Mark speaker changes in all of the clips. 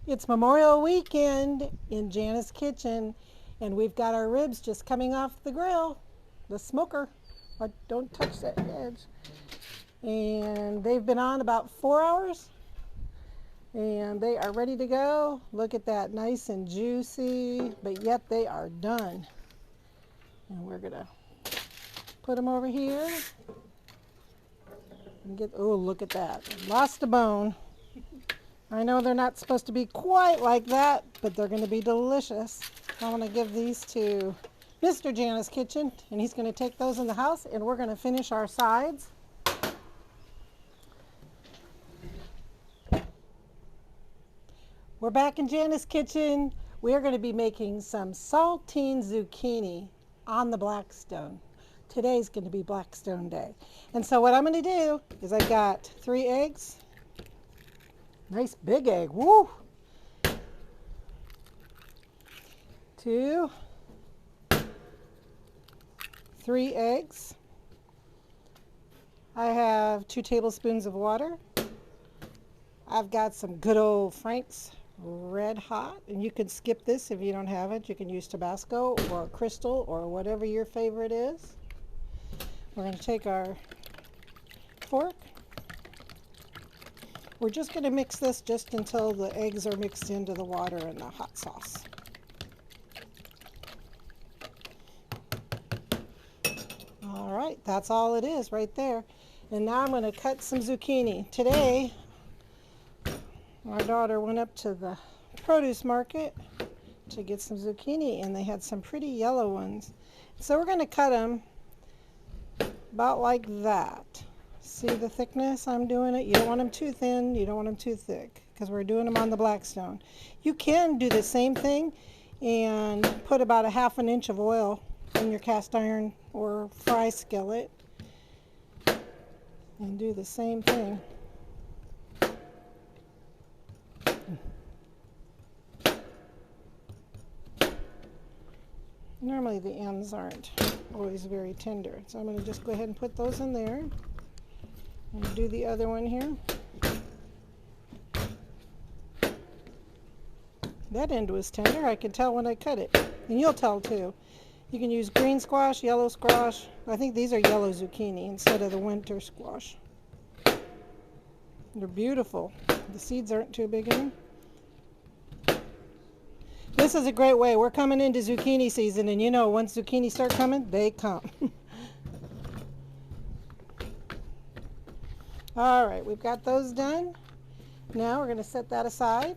Speaker 1: It's Memorial Weekend in Jana's kitchen, and we've got our ribs just coming off the grill, the smoker. But don't touch that edge. And they've been on about 4 hours, and they are ready to go. Look at that, nice and juicy, but yet they are done. And we're gonna put them over here and get, oh, look at that, lost a bone. I know they're not supposed to be quite like that, but they're going to be delicious. I want to give these to Mr. Jana's kitchen, and he's going to take those in the house, and we're going to finish our sides. We're back in Jana's kitchen. We are going to be making some saltine zucchini on the Blackstone. Today's going to be Blackstone Day. And so what I'm going to do is I've got 3 eggs. Nice big egg, woo! 2, 3 eggs. I have 2 tablespoons of water. I've got some good old Frank's Red Hot, and you can skip this if you don't have it. You can use Tabasco or Crystal or whatever your favorite is. We're going to take our fork. We're just going to mix this just until the eggs are mixed into the water and the hot sauce. All right, that's all it is right there. And now I'm going to cut some zucchini. Today, our daughter went up to the produce market to get some zucchini, and they had some pretty yellow ones. So we're going to cut them about like that. See the thickness I'm doing it? You don't want them too thin, you don't want them too thick, because we're doing them on the Blackstone. You can do the same thing and put about a ½ an inch of oil in your cast iron or fry skillet and do the same thing. Normally the ends aren't always very tender, so I'm going to just go ahead and put those in there. And do the other one here. That end was tender. I could tell when I cut it. And you'll tell too. You can use green squash, yellow squash. I think these are yellow zucchini instead of the winter squash. They're beautiful. The seeds aren't too big in them. This is a great way. We're coming into zucchini season, and you know once zucchini start coming, they come. All right, we've got those done. Now we're going to set that aside.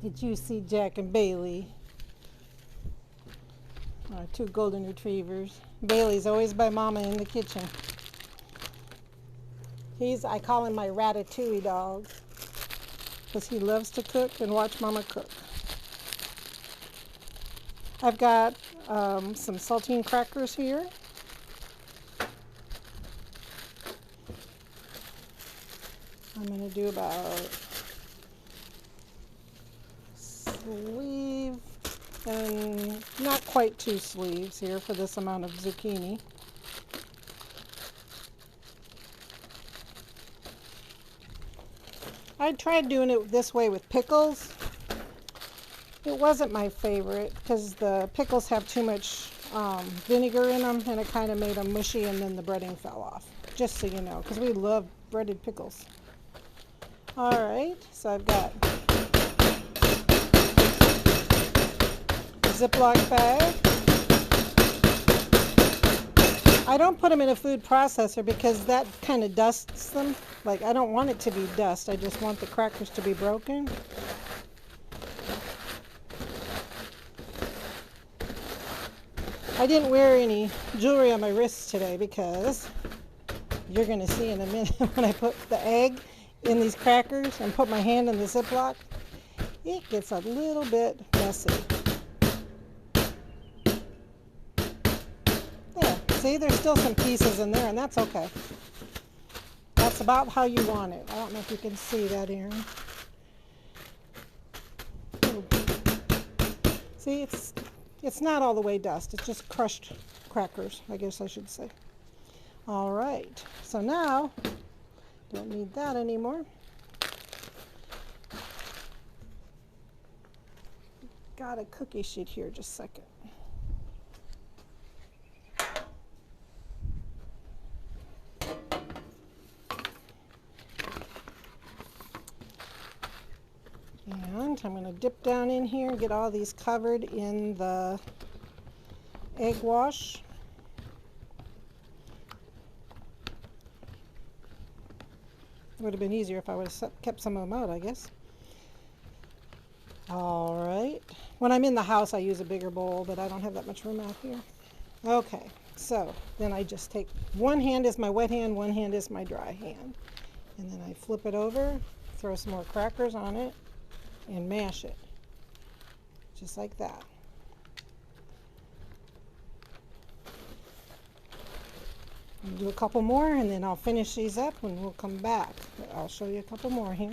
Speaker 1: The juicy Jack and Bailey. Our 2 golden retrievers. Bailey's always by Mama in the kitchen. I call him my ratatouille dog, because he loves to cook and watch Mama cook. I've got some saltine crackers here. I'm going to do about sleeve and not quite 2 sleeves here for this amount of zucchini. I tried doing it this way with pickles. It wasn't my favorite because the pickles have too much vinegar in them, and it kind of made them mushy, and then the breading fell off. Just so you know, because we love breaded pickles. All right, so I've got a Ziplock bag. I don't put them in a food processor because that kind of dusts them. Like, I don't want it to be dust. I just want the crackers to be broken. I didn't wear any jewelry on my wrists today because you're going to see in a minute when I put the egg in these crackers and put my hand in the Ziplock, it gets a little bit messy. There, see, there's still some pieces in there, and that's okay. That's about how you want it. I don't know if you can see that, Aaron. See, it's not all the way dust. It's just crushed crackers, I guess I should say. All right, so now, don't need that anymore. got a cookie sheet here, just a second. And I'm going to dip down in here and get all these covered in the egg wash. It would have been easier if I would have kept some of them out, I guess. All right. When I'm in the house, I use a bigger bowl, but I don't have that much room out here. Okay, so then I just take one hand is my wet hand, one hand is my dry hand. And then I flip it over, throw some more crackers on it, and mash it. Just like that. I'll do a couple more and then I'll finish these up and we'll come back. I'll show you a couple more here.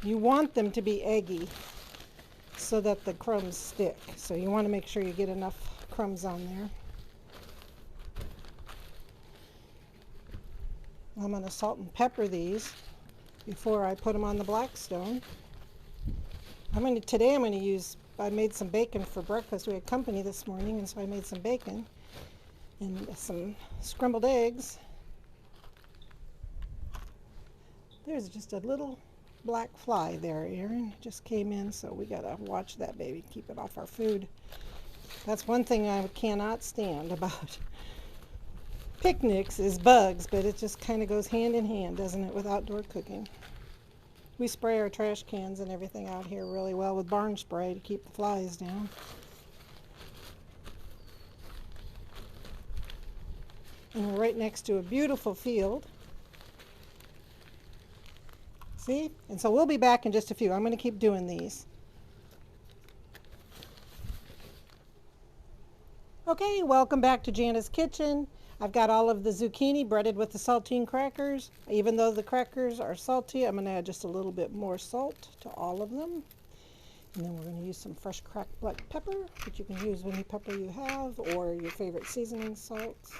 Speaker 1: You want them to be eggy so that the crumbs stick. So you want to make sure you get enough crumbs on there. I'm going to salt and pepper these before I put them on the Blackstone. Today I'm going to use, I made some bacon for breakfast. We had company this morning, and so I made some bacon and some scrambled eggs. There's just a little black fly there, Aaron. Just came in, so we got to watch that baby, keep it off our food. That's one thing I cannot stand about picnics is bugs, but it just kind of goes hand in hand, doesn't it, with outdoor cooking. We spray our trash cans and everything out here really well with barn spray to keep the flies down. And we're right next to a beautiful field. See? And so we'll be back in just a few. I'm going to keep doing these. Okay, welcome back to Jana's Kitchen. I've got all of the zucchini breaded with the saltine crackers. Even though the crackers are salty, I'm going to add just a little bit more salt to all of them. And then we're going to use some fresh cracked black pepper, which you can use any pepper you have or your favorite seasoning salts.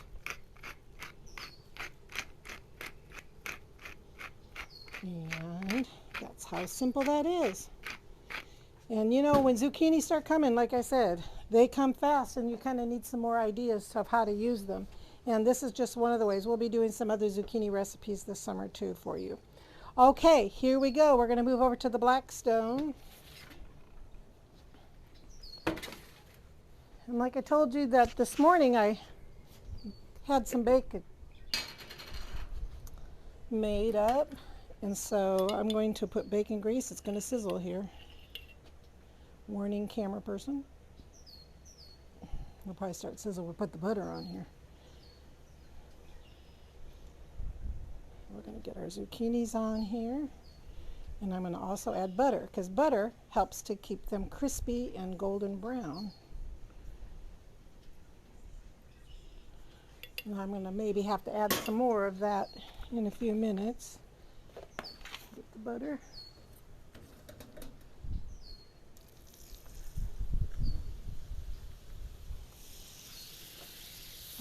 Speaker 1: And that's how simple that is. And you know, when zucchini start coming, like I said, they come fast and you kind of need some more ideas of how to use them. And this is just one of the ways. We'll be doing some other zucchini recipes this summer too for you. Okay, here we go. We're going to move over to the Blackstone. And like I told you that this morning I had some bacon made up. And so I'm going to put bacon grease. It's going to sizzle here. Warning, camera person. We'll probably start sizzle. We'll put the butter on here. We're going to get our zucchinis on here. And I'm going to also add butter, because butter helps to keep them crispy and golden brown. And I'm going to maybe have to add some more of that in a few minutes. Get the butter.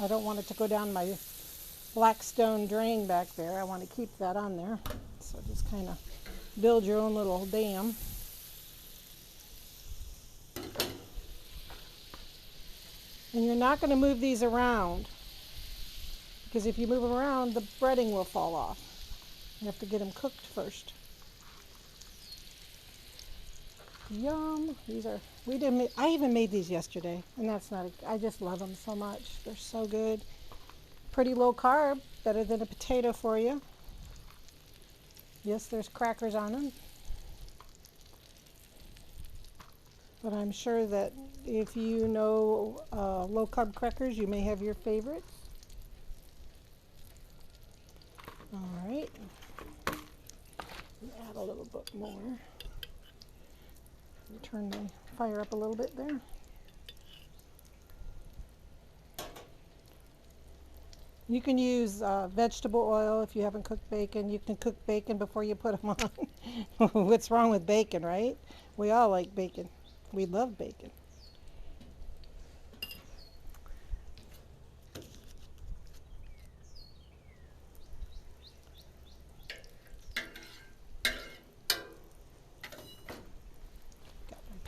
Speaker 1: I don't want it to go down my Blackstone drain back there. I want to keep that on there. So just kind of build your own little dam. And you're not going to move these around, because if you move them around, the breading will fall off. You have to get them cooked first. Yum. These are, I even made these yesterday, and that's not, I just love them so much. They're so good. Pretty low carb, better than a potato for you. Yes, there's crackers on them. But I'm sure that if you know low carb crackers, you may have your favorites. All right. Add a little bit more. Turn the fire up a little bit there. You can use vegetable oil if you haven't cooked bacon. You can cook bacon before you put them on. What's wrong with bacon, right? We all like bacon. We love bacon.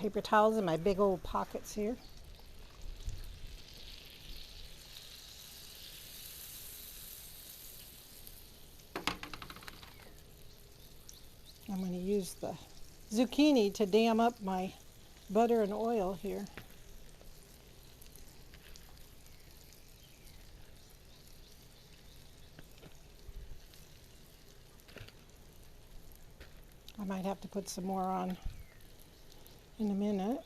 Speaker 1: paper towels in my big old pockets here. I'm going to use the zucchini to dam up my butter and oil here. I might have to put some more on in a minute.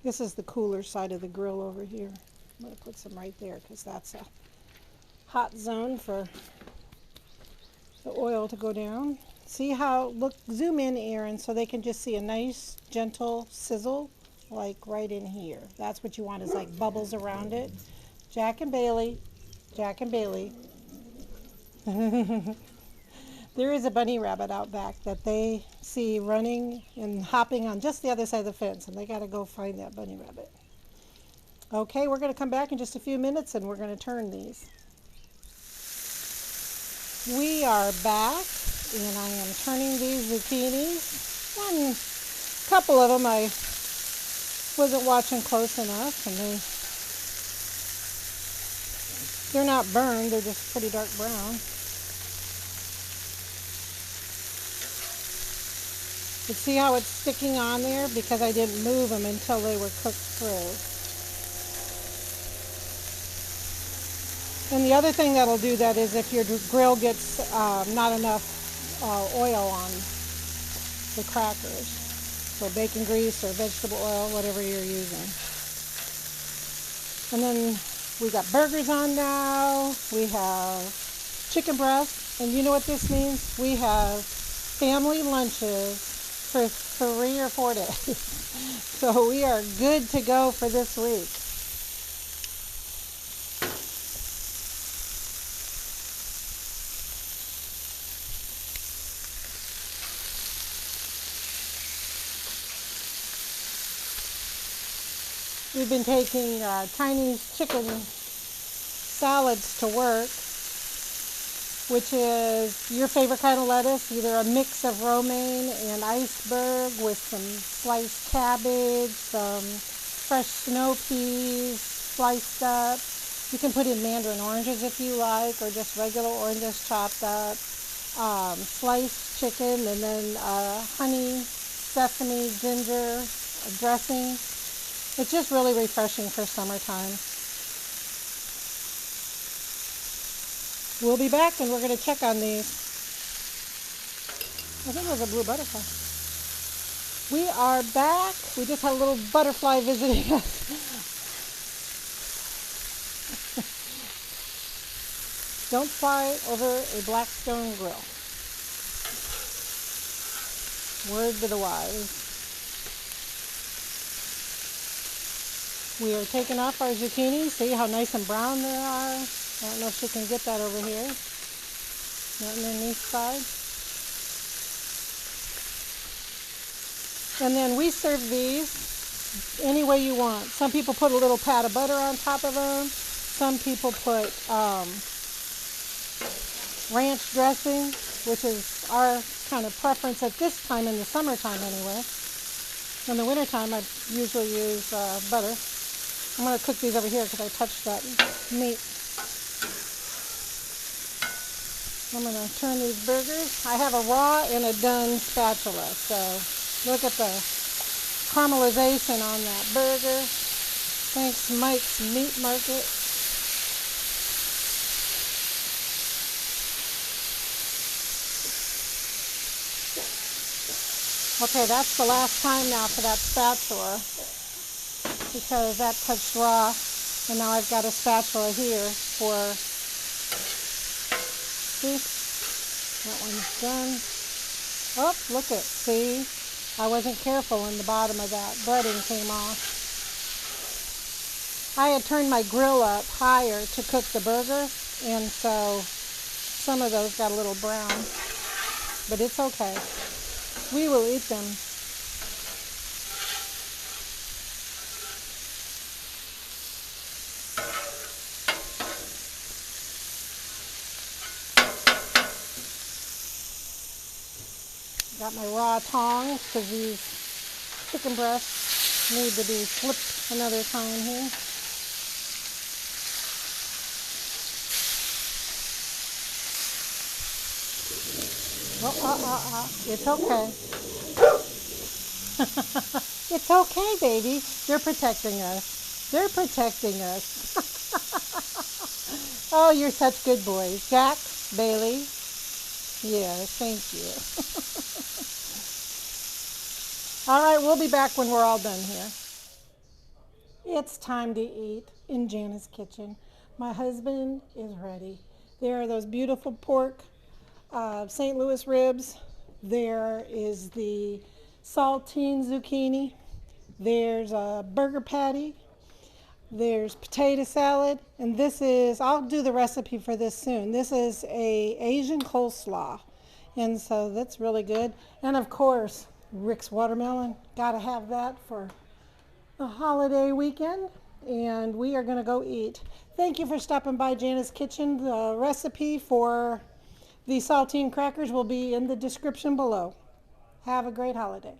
Speaker 1: This is the cooler side of the grill over here. I'm going to put some right there because that's a hot zone for the oil to go down. See how, look, zoom in, Aaron, so they can just see a nice, gentle sizzle, like right in here. That's what you want, is like bubbles around it. Jack and Bailey, Jack and Bailey. There is a bunny rabbit out back that they see running and hopping on just the other side of the fence, and they got to go find that bunny rabbit. Okay, we're going to come back in just a few minutes, and we're going to turn these. We are back, and I am turning these zucchinis. A couple of them I wasn't watching close enough, and they're not burned, they're just pretty dark brown. But see how it's sticking on there? Because I didn't move them until they were cooked through. And the other thing that'll do that is if your grill gets not enough oil on the crackers, so bacon grease or vegetable oil, whatever you're using. And then we got burgers on now. We have chicken breast, and you know what this means? We have family lunches for 3 or 4 days. So we are good to go for this week. We've been taking Chinese chicken salads to work, which is your favorite kind of lettuce, either a mix of romaine and iceberg with some sliced cabbage, some fresh snow peas sliced up. You can put in mandarin oranges if you like, or just regular oranges chopped up. Sliced chicken, and then honey, sesame, ginger dressing. It's just really refreshing for summertime. We'll be back and we're going to check on these. I think it was a blue butterfly. We are back. We just had a little butterfly visiting us. Don't fly over a Blackstone grill. Word to the wise. We are taking off our zucchini. See how nice and brown they are? I don't know if you can get that over here. Not underneath side. And then we serve these any way you want. Some people put a little pat of butter on top of them. Some people put ranch dressing, which is our kind of preference at this time in the summertime anyway. In the wintertime, I usually use butter. I'm going to cook these over here because I touched that meat. I'm going to turn these burgers. I have a raw and a done spatula, so look at the caramelization on that burger. Thanks, Mike's Meat Market. Okay, that's the last time now for that spatula, because that touched raw, and now I've got a spatula here for, see, that one's done. Oh, look it, see, I wasn't careful in the bottom of that, breading came off. I had turned my grill up higher to cook the burger, and so some of those got a little brown, but it's okay. We will eat them. Got my raw tongs because these chicken breasts need to be flipped another time here. It's okay. It's okay, baby. They're protecting us. They're protecting us. Oh, you're such good boys. Jack, Bailey. Yes, thank you. All right, we'll be back when we're all done here. It's time to eat in Jana's kitchen. My husband is ready. There are those beautiful pork St. Louis ribs. There is the saltine zucchini. There's a burger patty. There's potato salad. And this is, I'll do the recipe for this soon. This is a Asian coleslaw. And so that's really good. And of course, Rick's watermelon. Gotta have that for the holiday weekend. And we are gonna go eat. Thank you for stopping by Jana's Kitchen. The recipe for the saltine crackers will be in the description below. Have a great holiday.